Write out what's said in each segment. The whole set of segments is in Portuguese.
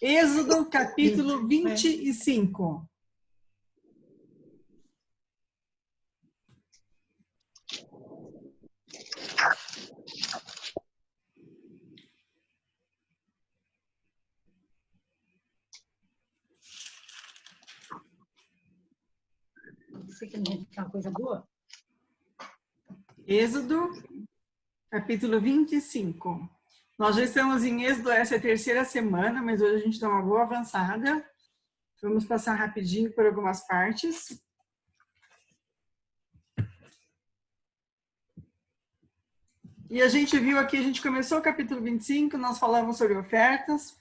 Êxodo, capítulo 25. Você quer uma coisa boa? Êxodo, capítulo 25. Nós já estamos em Êxodo, essa é a terceira semana, mas hoje a gente dá uma boa avançada. Vamos passar rapidinho por algumas partes. E a gente viu aqui, a gente começou o capítulo 25, nós falamos sobre ofertas.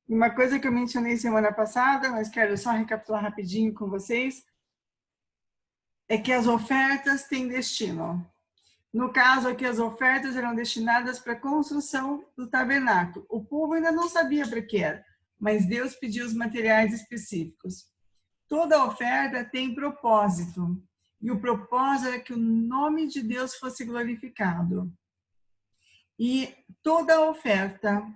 E uma coisa que eu mencionei semana passada, mas quero só recapitular rapidinho com vocês, é que as ofertas têm destino. No caso aqui, as ofertas eram destinadas para a construção do tabernáculo. O povo ainda não sabia para que era, mas Deus pediu os materiais específicos. Toda oferta tem propósito, e o propósito era que o nome de Deus fosse glorificado. E toda oferta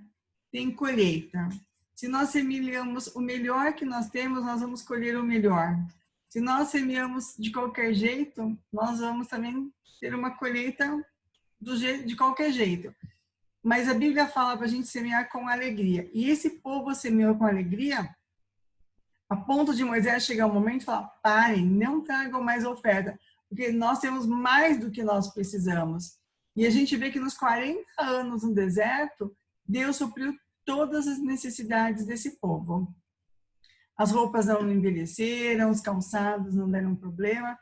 tem colheita. Se nós semeamos o melhor que nós temos, nós vamos colher o melhor. Se nós semeamos de qualquer jeito, nós vamos também ter uma colheita de qualquer jeito. Mas a Bíblia fala para a gente semear com alegria. E esse povo semeou com alegria, a ponto de Moisés chegar um momento e falar: parem, não tragam mais oferta, porque nós temos mais do que nós precisamos. E a gente vê que nos 40 anos no deserto, Deus supriu todas as necessidades desse povo. As roupas não envelheceram, os calçados não deram problema.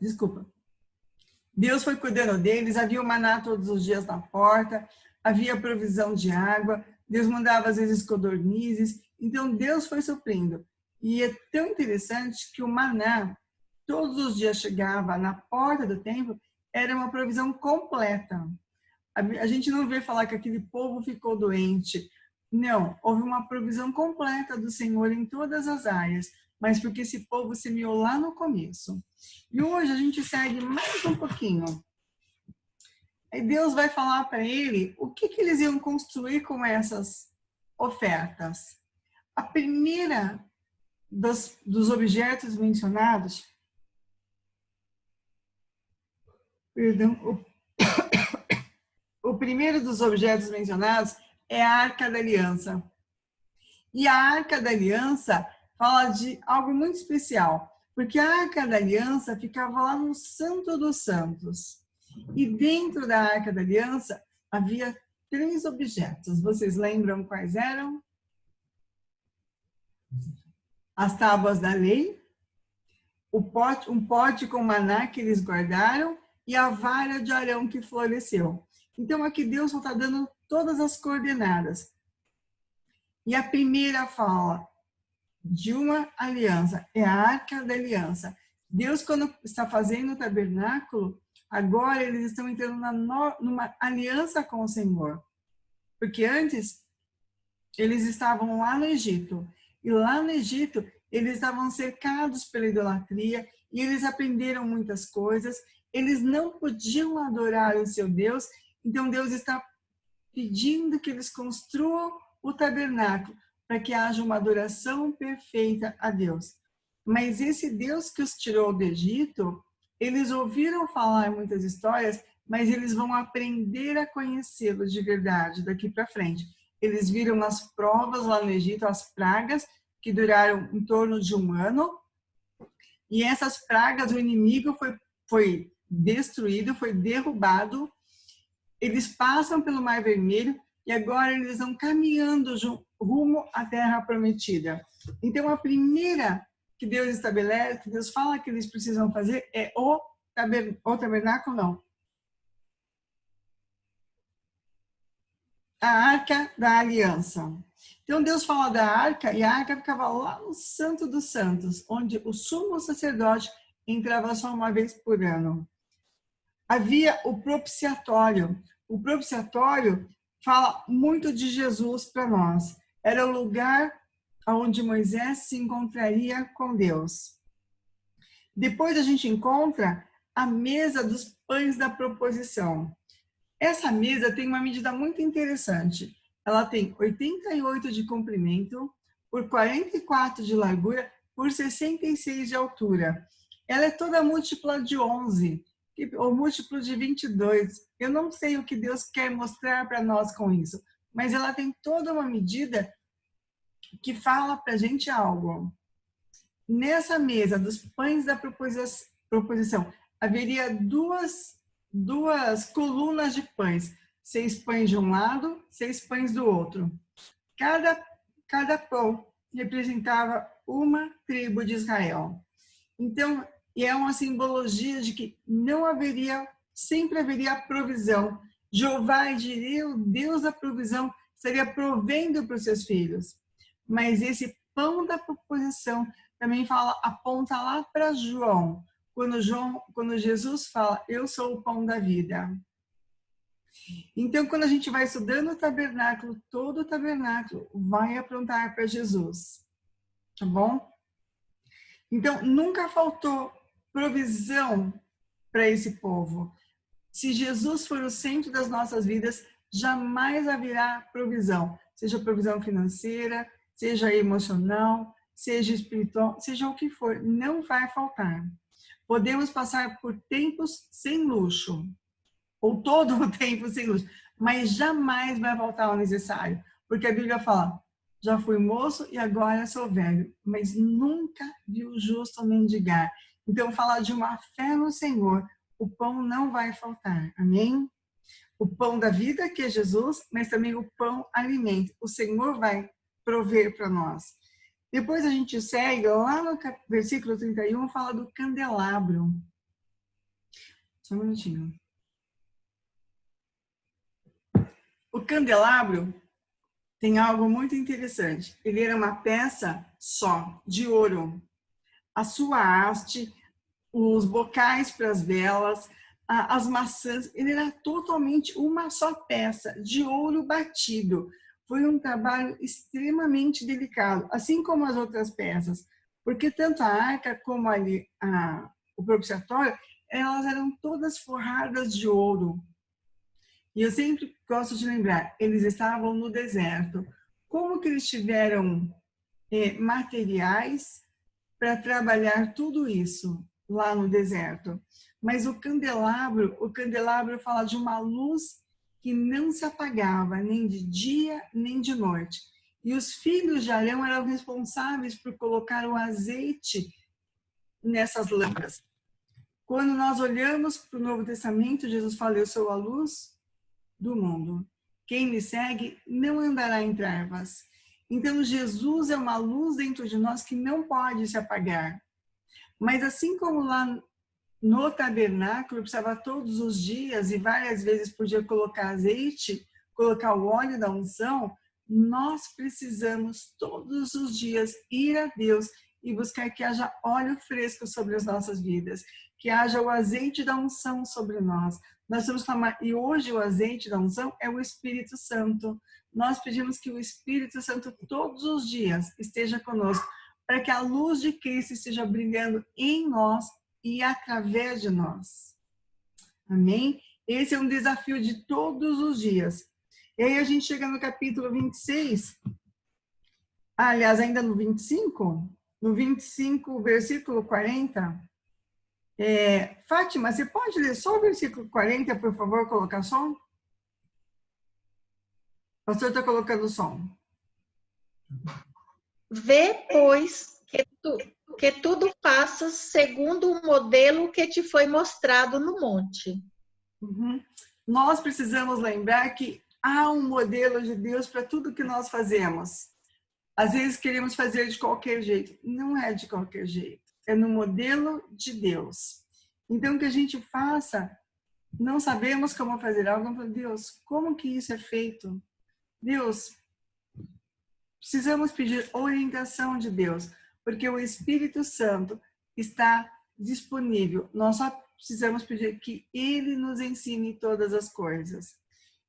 Desculpa. Deus foi cuidando deles, havia o maná todos os dias na porta, havia provisão de água, Deus mandava às vezes codornizes, então Deus foi suprindo. E é tão interessante que o maná todos os dias chegava na porta do templo, era uma provisão completa. A gente não vê falar que aquele povo ficou doente. Não, houve uma provisão completa do Senhor em todas as áreas, mas porque esse povo semeou lá no começo. E hoje a gente segue mais um pouquinho. Aí Deus vai falar para ele o que eles iam construir com essas ofertas. A primeira dos objetos mencionados, o primeiro dos objetos mencionados é a Arca da Aliança. E a Arca da Aliança fala de algo muito especial, porque a Arca da Aliança ficava lá no Santo dos Santos. E dentro da Arca da Aliança havia 3 objetos. Vocês lembram quais eram? As tábuas da lei, um pote com maná que eles guardaram e a vara de Arão que floresceu. Então aqui Deus está dando todas as coordenadas. E a primeira fala de uma aliança, é a Arca da Aliança. Deus, quando está fazendo o tabernáculo, agora eles estão entrando numa aliança com o Senhor. Porque antes, eles estavam lá no Egito. E lá no Egito, eles estavam cercados pela idolatria e eles aprenderam muitas coisas. Eles não podiam adorar o seu Deus. Então, Deus está pedindo que eles construam o tabernáculo para que haja uma adoração perfeita a Deus. Mas esse Deus que os tirou do Egito, eles ouviram falar muitas histórias, mas eles vão aprender a conhecê-lo de verdade daqui para frente. Eles viram as provas lá no Egito, as pragas, que duraram em torno de 1 ano. E essas pragas, o inimigo foi destruído, foi derrubado. Eles passam pelo Mar Vermelho e agora eles estão caminhando rumo à Terra Prometida. Então, a primeira que Deus estabelece, que Deus fala que eles precisam fazer é o tabernáculo, não. A Arca da Aliança. Então, Deus fala da Arca, e a Arca ficava lá no Santo dos Santos, onde o sumo sacerdote entrava só uma vez por ano. Havia o propiciatório. O propiciatório fala muito de Jesus para nós. Era o lugar onde Moisés se encontraria com Deus. Depois a gente encontra a mesa dos pães da proposição. Essa mesa tem uma medida muito interessante. Ela tem 88 de comprimento, por 44 de largura, por 66 de altura. Ela é toda múltipla de 11, ou múltiplo de 22. Eu não sei o que Deus quer mostrar para nós com isso, mas ela tem toda uma medida que fala para a gente algo. Nessa mesa dos pães da proposição, haveria duas colunas de pães, 6 pães de um lado, 6 pães do outro. Cada pão representava uma tribo de Israel. Então, é uma simbologia de que sempre haveria provisão. Jeová Jireh, o Deus da provisão, estaria provendo para os seus filhos. Mas pão da proposição também aponta lá para João, quando Jesus fala, eu sou o pão da vida. Então, quando a gente vai estudando o tabernáculo, todo o tabernáculo vai apontar para Jesus, tá bom? Então, nunca faltou provisão para esse povo. Se Jesus for o centro das nossas vidas, jamais haverá provisão, seja provisão financeira, seja emocional, seja espiritual, seja o que for, não vai faltar. Podemos passar por tempos sem luxo, ou todo o tempo sem luxo, mas jamais vai faltar o necessário, porque a Bíblia fala, já fui moço e agora sou velho, mas nunca vi o justo mendigar. Então, falar de uma fé no Senhor, o pão não vai faltar, amém? O pão da vida, que é Jesus, mas também o pão alimento. O Senhor vai prover para nós. Depois a gente segue, lá no versículo 31, fala do candelabro. Só um minutinho. O candelabro tem algo muito interessante. Ele era uma peça só, de ouro. A sua haste, os bocais para as velas, as maçãs, ele era totalmente uma só peça, de ouro batido. Foi um trabalho extremamente delicado, assim como as outras peças, porque tanto a arca como o propiciatório, elas eram todas forradas de ouro. E eu sempre gosto de lembrar, eles estavam no deserto. Como que eles tiveram materiais para trabalhar tudo isso lá no deserto? Mas o candelabro fala de uma luz que não se apagava, nem de dia, nem de noite. E os filhos de Arão eram responsáveis por colocar o azeite nessas lâmpadas. Quando nós olhamos para o Novo Testamento, Jesus fala, eu sou a luz do mundo. Quem me segue não andará em trevas. Então, Jesus é uma luz dentro de nós que não pode se apagar. Mas assim como lá no tabernáculo, precisava todos os dias e várias vezes por dia colocar azeite, colocar o óleo da unção, nós precisamos todos os dias ir a Deus e buscar que haja óleo fresco sobre as nossas vidas, que haja o azeite da unção sobre nós. Nós vamos clamar, e hoje o azeite da unção é o Espírito Santo. Nós pedimos que o Espírito Santo todos os dias esteja conosco, para que a luz de Cristo esteja brilhando em nós e através de nós. Amém? Esse é um desafio de todos os dias. E aí a gente chega no capítulo 26, aliás, ainda no 25, versículo 40. Fátima, você pode ler só o versículo 40, por favor, colocar som? O pastor está colocando som. Vê, pois, que tudo faças segundo o modelo que te foi mostrado no monte. Uhum. Nós precisamos lembrar que há um modelo de Deus para tudo que nós fazemos. Às vezes queremos fazer de qualquer jeito. Não é de qualquer jeito. É no modelo de Deus. Então, que a gente faça, não sabemos como fazer algo, Deus, como que isso é feito? Deus, precisamos pedir orientação de Deus, porque o Espírito Santo está disponível. Nós só precisamos pedir que Ele nos ensine todas as coisas.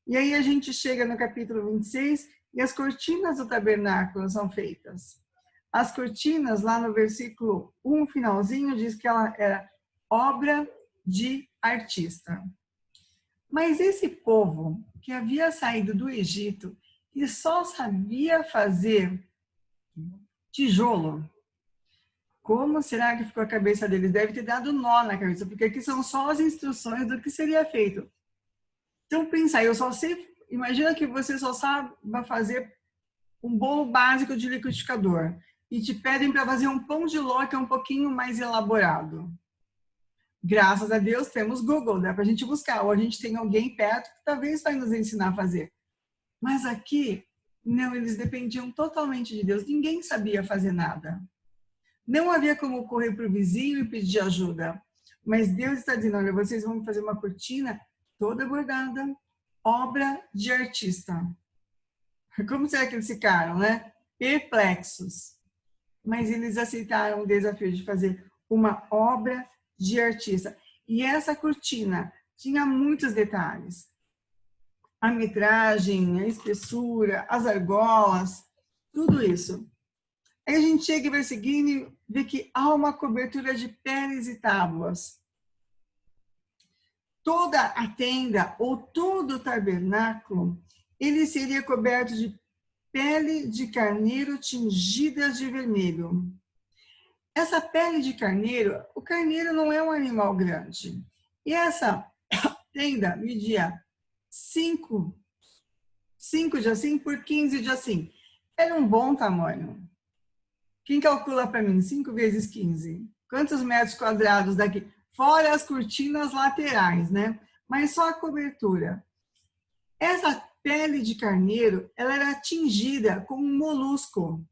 E aí a gente chega no capítulo 26 e as cortinas do tabernáculo são feitas. As cortinas, lá no versículo 1, finalzinho, diz que ela era obra de artista. Mas esse povo que havia saído do Egito e só sabia fazer tijolo, como será que ficou a cabeça deles? Deve ter dado nó na cabeça, porque aqui são só as instruções do que seria feito. Então, pensa, eu só sei, imagina que você só sabe fazer um bolo básico de liquidificador e te pedem para fazer um pão de ló que é um pouquinho mais elaborado. Graças a Deus temos Google, dá para a gente buscar, ou a gente tem alguém perto que talvez vai nos ensinar a fazer. Mas aqui, não, eles dependiam totalmente de Deus, ninguém sabia fazer nada. Não havia como correr para o vizinho e pedir ajuda. Mas Deus está dizendo, olha, vocês vão fazer uma cortina toda bordada, obra de artista. Como será que eles ficaram, né? Perplexos. Mas eles aceitaram o desafio de fazer uma obra de artista. E essa cortina tinha muitos detalhes. A metragem, a espessura, as argolas, tudo isso. Aí a gente chega e vai seguindo e vê que há uma cobertura de peles e tábuas. Toda a tenda ou todo o tabernáculo, ele seria coberto de pele de carneiro tingida de vermelho. Essa pele de carneiro, o carneiro não é um animal grande. E essa tenda media 5 de assim por 15 de assim. Era um bom tamanho. Quem calcula para mim? 5 vezes 15. Quantos metros quadrados daqui? Fora as cortinas laterais, né? Mas só a cobertura. Essa pele de carneiro, ela era tingida com um molusco.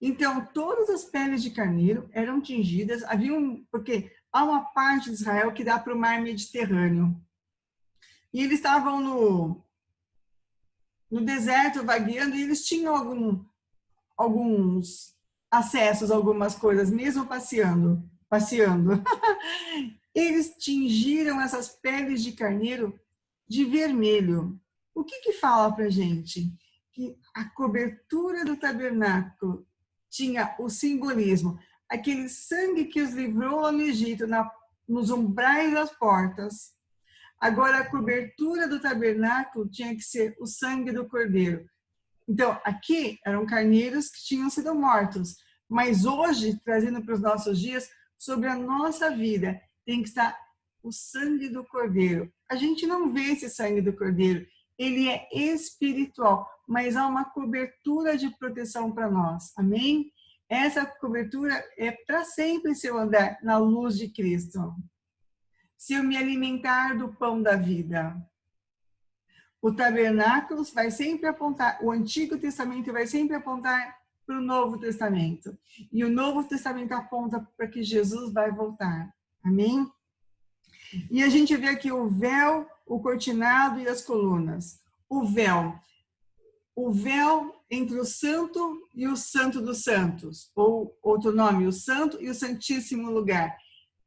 Então, todas as peles de carneiro eram tingidas, porque há uma parte de Israel que dá para o mar Mediterrâneo. E eles estavam no deserto vagueando e eles tinham alguns acessos a algumas coisas, mesmo passeando. Eles tingiram essas peles de carneiro de vermelho. O que fala para a gente? Que a cobertura do tabernáculo tinha o simbolismo, aquele sangue que os livrou lá no Egito, nos umbrais das portas. Agora, a cobertura do tabernáculo tinha que ser o sangue do cordeiro. Então, aqui eram carneiros que tinham sido mortos, mas hoje, trazendo para os nossos dias, sobre a nossa vida, tem que estar o sangue do cordeiro. A gente não vê esse sangue do cordeiro, ele é espiritual, mas há uma cobertura de proteção para nós, amém? Essa cobertura é para sempre se eu andar na luz de Cristo, se eu me alimentar do pão da vida. O tabernáculo vai sempre apontar, o Antigo Testamento vai sempre apontar para o Novo Testamento. E o Novo Testamento aponta para que Jesus vai voltar. Amém? E a gente vê aqui o véu, o cortinado e as colunas. O véu entre o santo e o santo dos santos, ou outro nome, o santo e o santíssimo lugar.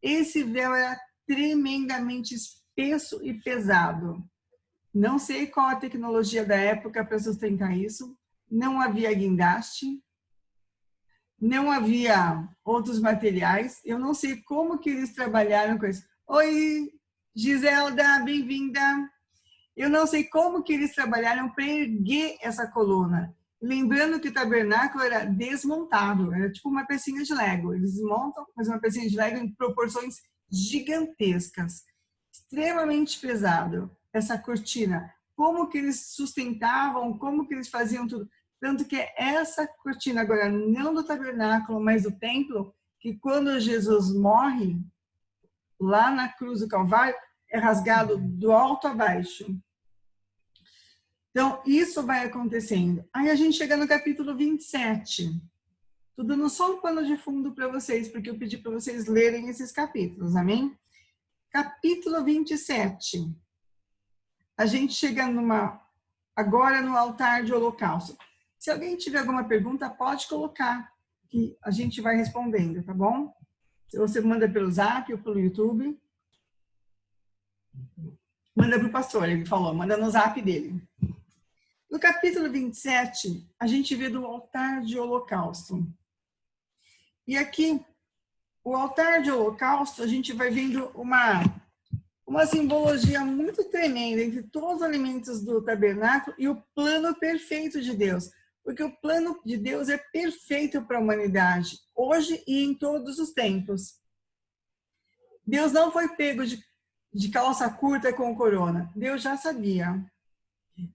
Esse véu era tremendamente espesso e pesado. Não sei qual a tecnologia da época para sustentar isso. Não havia guindaste, não havia outros materiais. Eu não sei como que eles trabalharam com isso. Oi, Giselda, bem-vinda. Eu não sei como que eles trabalharam para erguer essa coluna. Lembrando que o tabernáculo era desmontável, era tipo uma pecinha de Lego. Eles montam, mas uma pecinha de Lego em proporções gigantescas. Extremamente pesado, essa cortina. Como que eles sustentavam, como que eles faziam tudo. Tanto que essa cortina, agora não do tabernáculo, mas do templo, que quando Jesus morre, lá na cruz do Calvário, é rasgado do alto a baixo. Então, isso vai acontecendo. Aí a gente chega no capítulo 27. Estou dando só um pano de fundo para vocês, porque eu pedi para vocês lerem esses capítulos, amém? Capítulo 27. A gente chega agora no altar de holocausto. Se alguém tiver alguma pergunta, pode colocar, que a gente vai respondendo, tá bom? Você manda pelo Zap ou pelo YouTube. Manda para o pastor, ele falou, manda no Zap dele. No capítulo 27, a gente vê do altar de holocausto. E aqui, o altar de holocausto, a gente vai vendo uma simbologia muito tremenda entre todos os elementos do tabernáculo e o plano perfeito de Deus. Porque o plano de Deus é perfeito para a humanidade, hoje e em todos os tempos. Deus não foi pego de calça curta com corona. Deus já sabia.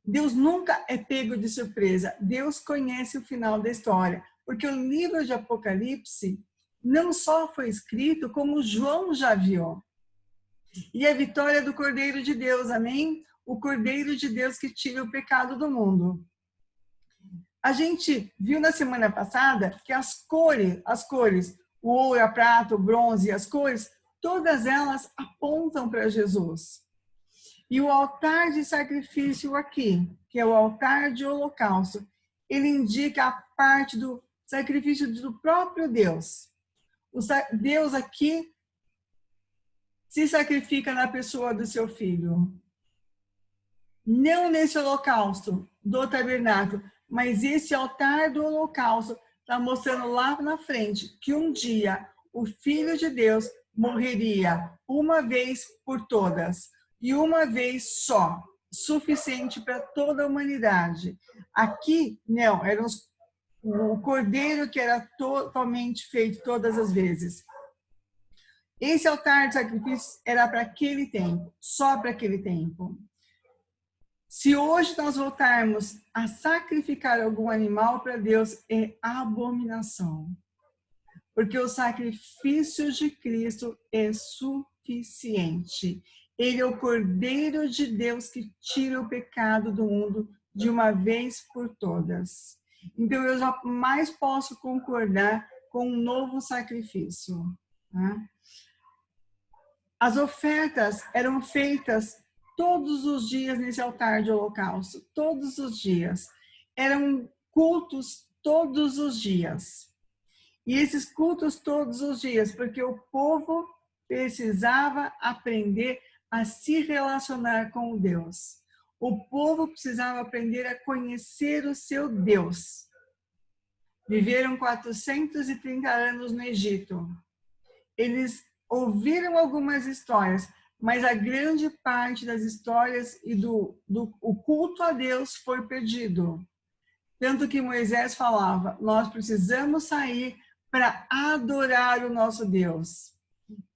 Deus nunca é pego de surpresa. Deus conhece o final da história. Porque o livro de Apocalipse não só foi escrito, como João já viu. E a vitória do Cordeiro de Deus, amém? O Cordeiro de Deus que tira o pecado do mundo. A gente viu na semana passada que as cores, o ouro, a prata, o bronze, as cores, todas elas apontam para Jesus. E o altar de sacrifício aqui, que é o altar de holocausto, ele indica a parte do sacrifício do próprio Deus. Deus aqui se sacrifica na pessoa do seu filho. Não nesse holocausto do tabernáculo, mas esse altar do holocausto está mostrando lá na frente que um dia o Filho de Deus morreria uma vez por todas. E uma vez só, suficiente para toda a humanidade. Aqui, não, era o cordeiro que era totalmente feito todas as vezes. Esse altar de sacrifício era para aquele tempo, só para aquele tempo. Se hoje nós voltarmos a sacrificar algum animal para Deus, é abominação. Porque o sacrifício de Cristo é suficiente. Ele é o Cordeiro de Deus que tira o pecado do mundo de uma vez por todas. Então, eu jamais posso concordar com um novo sacrifício. Tá? As ofertas eram feitas todos os dias nesse altar de holocausto, todos os dias. Eram cultos todos os dias. E esses cultos todos os dias, porque o povo precisava aprender a se relacionar com Deus. O povo precisava aprender a conhecer o seu Deus. Viveram 430 anos no Egito. Eles ouviram algumas histórias, mas a grande parte das histórias e o culto a Deus foi perdido. Tanto que Moisés falava, nós precisamos sair para adorar o nosso Deus.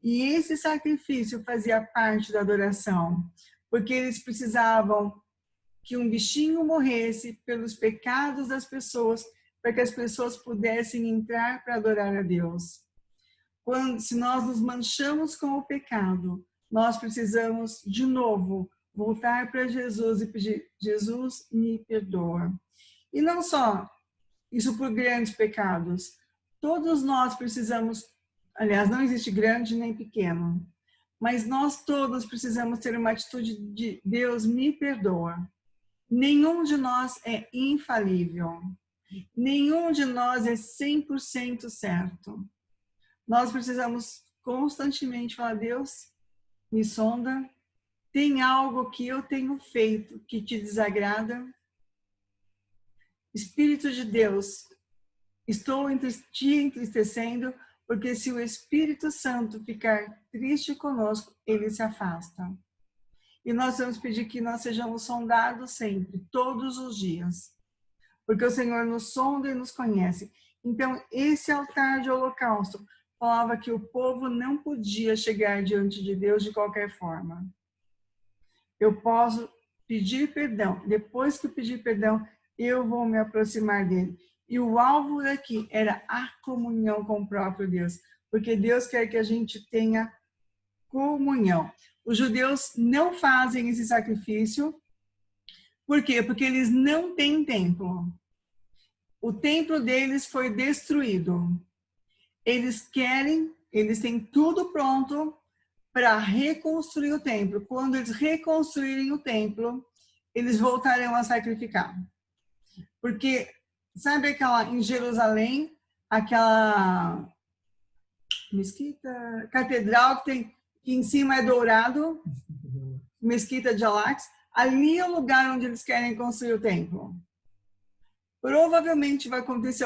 E esse sacrifício fazia parte da adoração, porque eles precisavam que um bichinho morresse pelos pecados das pessoas, para que as pessoas pudessem entrar para adorar a Deus. Se nós nos manchamos com o pecado, nós precisamos, de novo, voltar para Jesus e pedir, Jesus, me perdoa. E não só isso por grandes pecados. Todos nós precisamos, aliás, não existe grande nem pequeno, mas nós todos precisamos ter uma atitude de Deus, me perdoa. Nenhum de nós é infalível. Nenhum de nós é 100% certo. Nós precisamos constantemente falar, Deus, me sonda, tem algo que eu tenho feito que te desagrada? Espírito de Deus, estou te entristecendo, porque se o Espírito Santo ficar triste conosco, ele se afasta. E nós vamos pedir que nós sejamos sondados sempre, todos os dias. Porque o Senhor nos sonda e nos conhece. Então, esse altar de holocausto falava que o povo não podia chegar diante de Deus de qualquer forma. Eu posso pedir perdão. Depois que eu pedir perdão, eu vou me aproximar dele. E o alvo daqui era a comunhão com o próprio Deus. Porque Deus quer que a gente tenha comunhão. Os judeus não fazem esse sacrifício. Por quê? Porque eles não têm templo. O templo deles foi destruído. Eles têm tudo pronto para reconstruir o templo. Quando eles reconstruírem o templo, eles voltarão a sacrificar. Porque, sabe aquela, em Jerusalém, aquela mesquita, catedral que em cima é dourado, mesquita de Al-Aqsa, ali é o lugar onde eles querem construir o templo. Provavelmente vai acontecer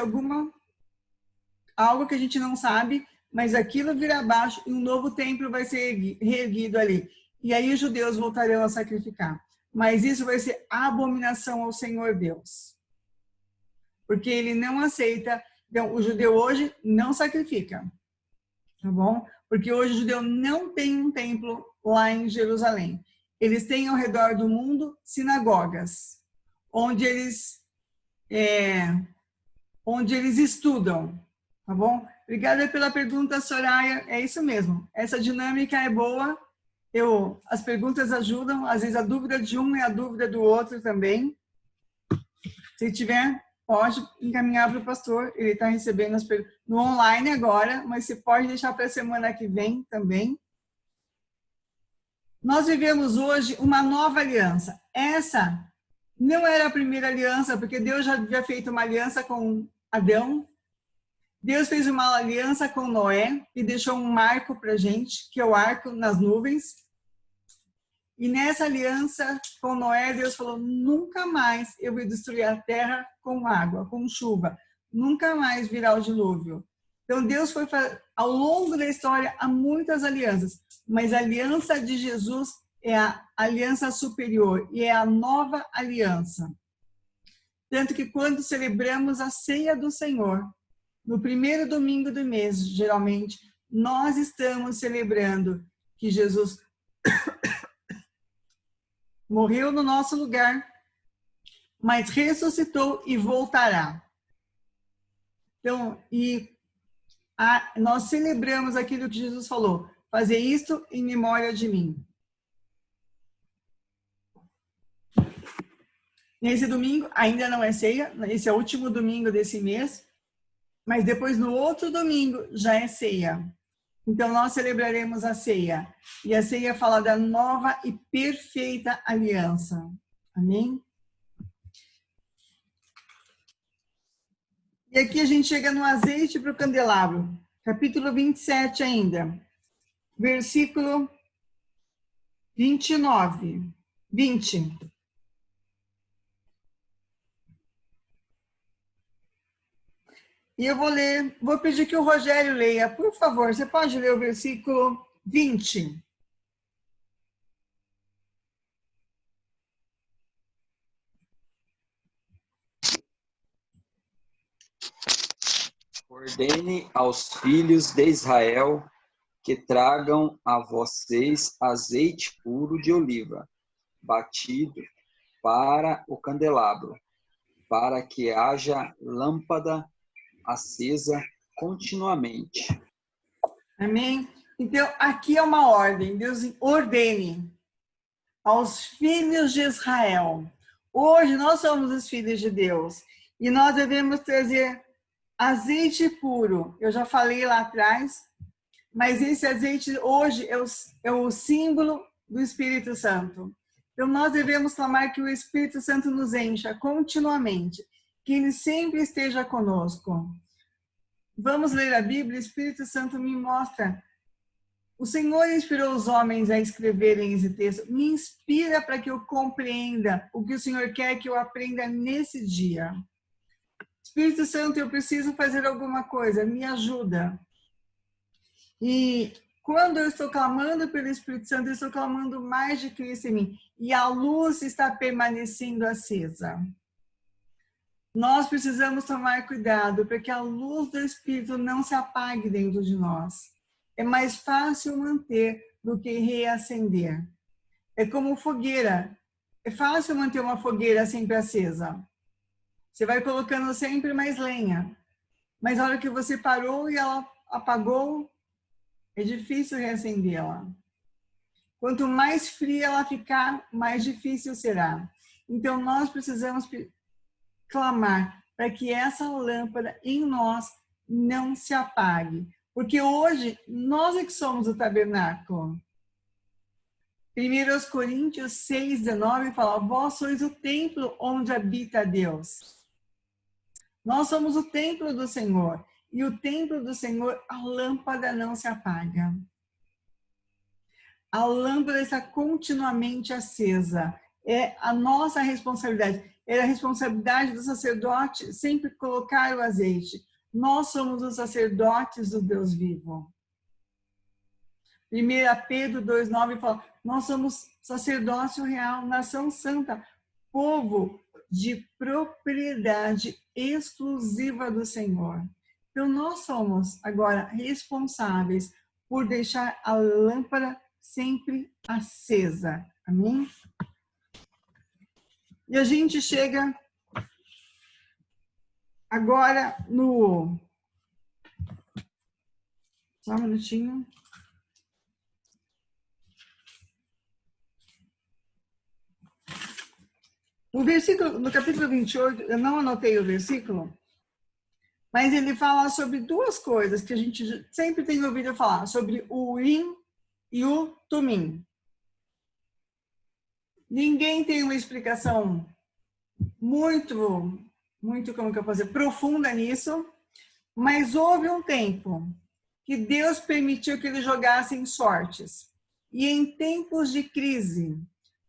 algo que a gente não sabe, mas aquilo virá abaixo e um novo templo vai ser reerguido ali. E aí os judeus voltarão a sacrificar. Mas isso vai ser abominação ao Senhor Deus. Porque ele não aceita. Então, o judeu hoje não sacrifica. Tá bom? Porque hoje o judeu não tem um templo lá em Jerusalém. Eles têm ao redor do mundo sinagogas, onde eles estudam. Tá bom? Obrigada pela pergunta, Soraya. É isso mesmo. Essa dinâmica é boa. As perguntas ajudam. Às vezes a dúvida de um é a dúvida do outro também. Se tiver, pode encaminhar para o pastor. Ele está recebendo as perguntas no online agora, mas você pode deixar para a semana que vem também. Nós vivemos hoje uma nova aliança. Essa não era a primeira aliança, porque Deus já havia feito uma aliança com Adão. Deus fez uma aliança com Noé e deixou um marco para a gente, que é o arco nas nuvens. E nessa aliança com Noé, Deus falou, nunca mais eu vou destruir a terra com água, com chuva. Nunca mais virá o dilúvio. Então, Deus foi, ao longo da história, há muitas alianças. Mas a aliança de Jesus é a aliança superior e é a nova aliança. Tanto que quando celebramos a ceia do Senhor, no primeiro domingo do mês, geralmente, nós estamos celebrando que Jesus morreu no nosso lugar, mas ressuscitou e voltará. Então, nós celebramos aquilo que Jesus falou, fazer isto em memória de mim. Nesse domingo, ainda não é ceia, esse é o último domingo desse mês, mas depois no outro domingo já é ceia. Então nós celebraremos a ceia. E a ceia fala da nova e perfeita aliança. Amém? E aqui a gente chega no azeite para o candelabro. Capítulo 27 ainda. Versículo 20. E eu vou pedir que o Rogério leia. Por favor, você pode ler o versículo 20. Ordene aos filhos de Israel que tragam a vocês azeite puro de oliva, batido para o candelabro, para que haja lâmpada acesa continuamente. Amém? Então, aqui é uma ordem. Deus ordene aos filhos de Israel. Hoje nós somos os filhos de Deus e nós devemos trazer azeite puro. Eu já falei lá atrás, mas esse azeite hoje é o símbolo do Espírito Santo. Então nós devemos clamar que o Espírito Santo nos encha continuamente, que ele sempre esteja conosco. Vamos ler a Bíblia, o Espírito Santo me mostra. O Senhor inspirou os homens a escreverem esse texto. Me inspira para que eu compreenda o que o Senhor quer que eu aprenda nesse dia. Espírito Santo, eu preciso fazer alguma coisa, me ajuda. E quando eu estou clamando pelo Espírito Santo, eu estou clamando mais de Cristo em mim. E a luz está permanecendo acesa. Nós precisamos tomar cuidado para que a luz do Espírito não se apague dentro de nós. É mais fácil manter do que reacender. É como fogueira. É fácil manter uma fogueira sempre acesa. Você vai colocando sempre mais lenha. Mas a hora que você parou e ela apagou, é difícil reacendê-la. Quanto mais fria ela ficar, mais difícil será. Então, nós precisamos clamar para que essa lâmpada em nós não se apague. Porque hoje, nós é que somos o tabernáculo. 1 Coríntios 6:19 fala, vós sois o templo onde habita Deus. Nós somos o templo do Senhor. E o templo do Senhor, a lâmpada não se apaga. A lâmpada está continuamente acesa. É a nossa responsabilidade. É a responsabilidade do sacerdote sempre colocar o azeite. nós somos os sacerdotes do Deus vivo. 1 Pedro 2,9 fala, nós somos sacerdócio real, nação santa, povo de propriedade exclusiva do Senhor. Então, nós somos agora responsáveis por deixar a lâmpada sempre acesa. Amém? E a gente chega agora no... Só um minutinho. No versículo, no capítulo 28, eu não anotei o versículo, mas ele fala sobre duas coisas que a gente sempre tem ouvido falar, sobre o Urim e o Tumim. Ninguém tem uma explicação muito, como que eu posso dizer, profunda nisso, mas houve um tempo que Deus permitiu que eles jogassem sortes. E em tempos de crise,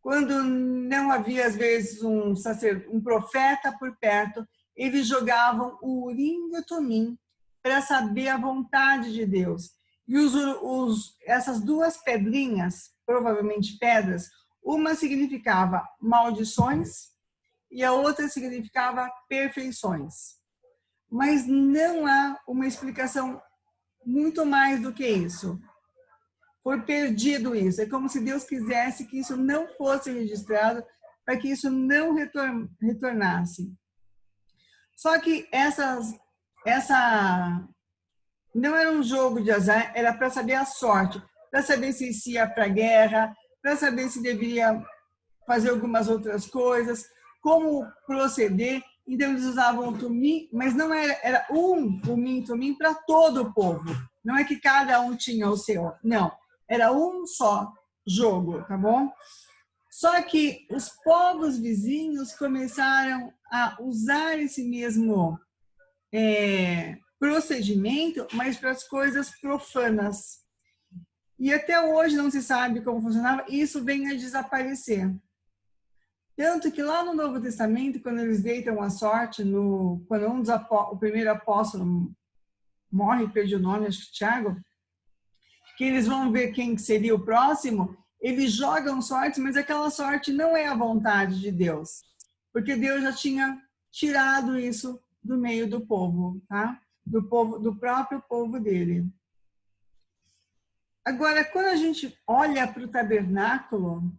quando não havia, às vezes, um profeta por perto, eles jogavam o Urim e o Tumim para saber a vontade de Deus. E essas duas pedrinhas, provavelmente pedras, uma significava maldições e a outra significava perfeições. Mas não há uma explicação muito mais do que isso. Foi perdido isso. É como se Deus quisesse que isso não fosse registrado, para que isso não retornasse. Só que essa não era um jogo de azar, era para saber a sorte, para saber se ia para a guerra, para saber se deveria fazer algumas outras coisas, como proceder. Então eles usavam o tumim, mas não era um tumim para todo o povo. Não é que cada um tinha o seu, não. Era um só jogo, tá bom? Só que os povos vizinhos começaram a usar esse mesmo procedimento, mas para as coisas profanas. E até hoje não se sabe como funcionava, e isso vem a desaparecer. Tanto que lá no Novo Testamento, quando eles deitam a sorte, quando o primeiro apóstolo morre, perdi o nome, acho que Tiago, que eles vão ver quem seria o próximo, eles jogam sorte, mas aquela sorte não é a vontade de Deus, porque Deus já tinha tirado isso do meio do povo, tá? Do próprio povo dele. Agora, quando a gente olha para o tabernáculo,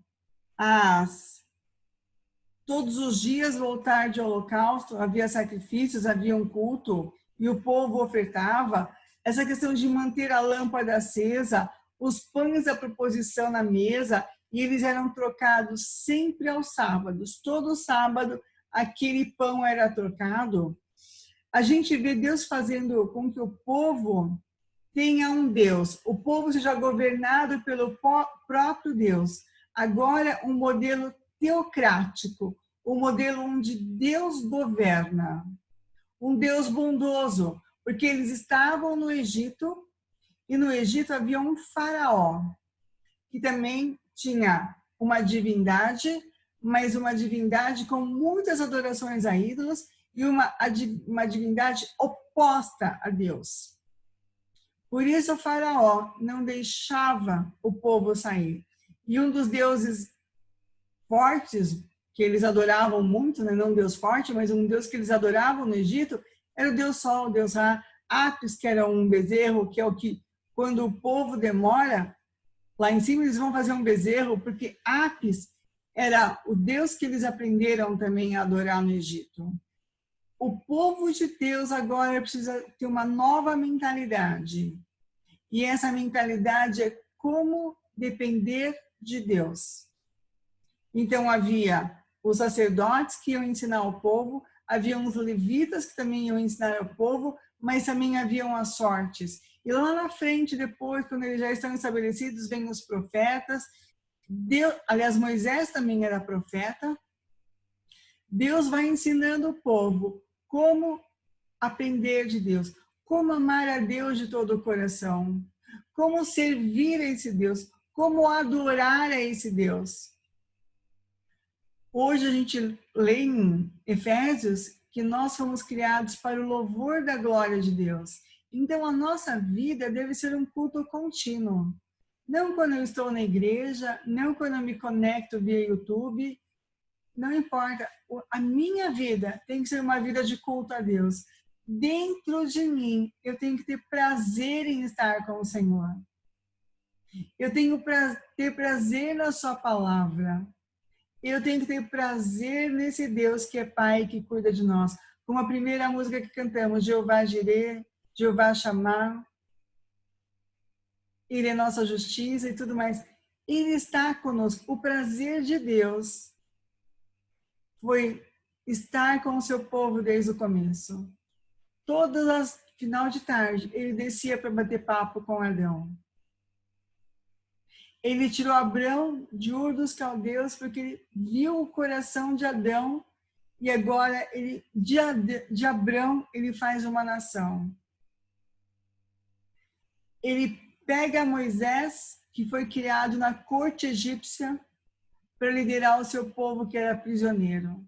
todos os dias no altar de holocausto havia sacrifícios, havia um culto e o povo ofertava. Essa questão de manter a lâmpada acesa, os pães da proposição na mesa, e eles eram trocados sempre aos sábados. Todo sábado aquele pão era trocado. A gente vê Deus fazendo com que o povo tenha um Deus, o povo seja governado pelo próprio Deus. Agora, um modelo teocrático, um modelo onde Deus governa, um Deus bondoso, porque eles estavam no Egito, e no Egito havia um faraó, que também tinha uma divindade, mas uma divindade com muitas adorações a ídolos, e uma divindade oposta a Deus. Por isso o faraó não deixava o povo sair. E um dos deuses fortes, que eles adoravam muito, né? Não um deus forte, mas um deus que eles adoravam no Egito, era o deus Sol, o deus Ra, Apis, que era um bezerro, que é o que, quando o povo demora, lá em cima eles vão fazer um bezerro, porque Apis era o deus que eles aprenderam também a adorar no Egito. O povo de Deus agora precisa ter uma nova mentalidade. E essa mentalidade é como depender de Deus. Então havia os sacerdotes que iam ensinar o povo, havia os levitas que também iam ensinar ao povo, mas também haviam as sortes. E lá na frente, depois, quando eles já estão estabelecidos, vêm os profetas. Aliás, Moisés também era profeta. Deus vai ensinando o povo como aprender de Deus, como amar a Deus de todo o coração, como servir a esse Deus, como adorar a esse Deus. Hoje a gente lê em Efésios que nós fomos criados para o louvor da glória de Deus. Então, a nossa vida deve ser um culto contínuo. Não quando eu estou na igreja, não quando eu me conecto via YouTube, não importa. A minha vida tem que ser uma vida de culto a Deus. Dentro de mim, eu tenho que ter prazer em estar com o Senhor. Eu tenho que ter prazer na sua palavra. Eu tenho que ter prazer nesse Deus que é Pai, que cuida de nós. Como a primeira música que cantamos, Jeová Jireh, Jeová Shammah, Ele é nossa justiça e tudo mais. Ele está conosco. O prazer de Deus foi estar com o seu povo desde o começo. Todas as final de tarde, ele descia para bater papo com Adão. Ele tirou Abrão de Ur dos Caldeus porque ele viu o coração de Adão e agora ele, de Abrão ele faz uma nação. Ele pega Moisés, que foi criado na corte egípcia, para liderar o seu povo que era prisioneiro.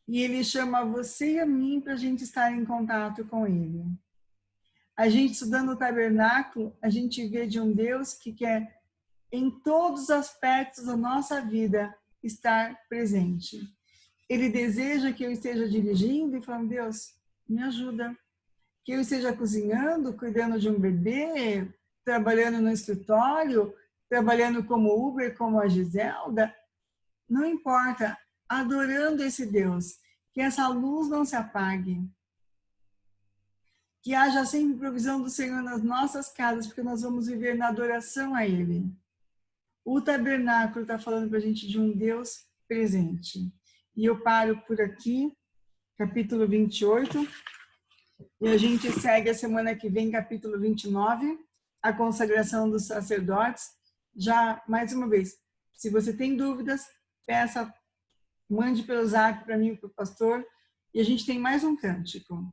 E ele chama você e a mim para a gente estar em contato com ele. A gente estudando o tabernáculo, a gente vê de um Deus que quer, em todos os aspectos da nossa vida, estar presente. Ele deseja que eu esteja dirigindo e falando, Deus, me ajuda. Que eu esteja cozinhando, cuidando de um bebê, trabalhando no escritório, trabalhando como Uber, como a Giselda, não importa, adorando esse Deus, que essa luz não se apague, que haja sempre provisão do Senhor nas nossas casas, porque nós vamos viver na adoração a Ele. O tabernáculo está falando para a gente de um Deus presente. E eu paro por aqui, capítulo 28, e a gente segue a semana que vem, capítulo 29, a consagração dos sacerdotes. Já, mais uma vez, se você tem dúvidas, peça, mande pelo zap para mim e para o pastor, e a gente tem mais um cântico.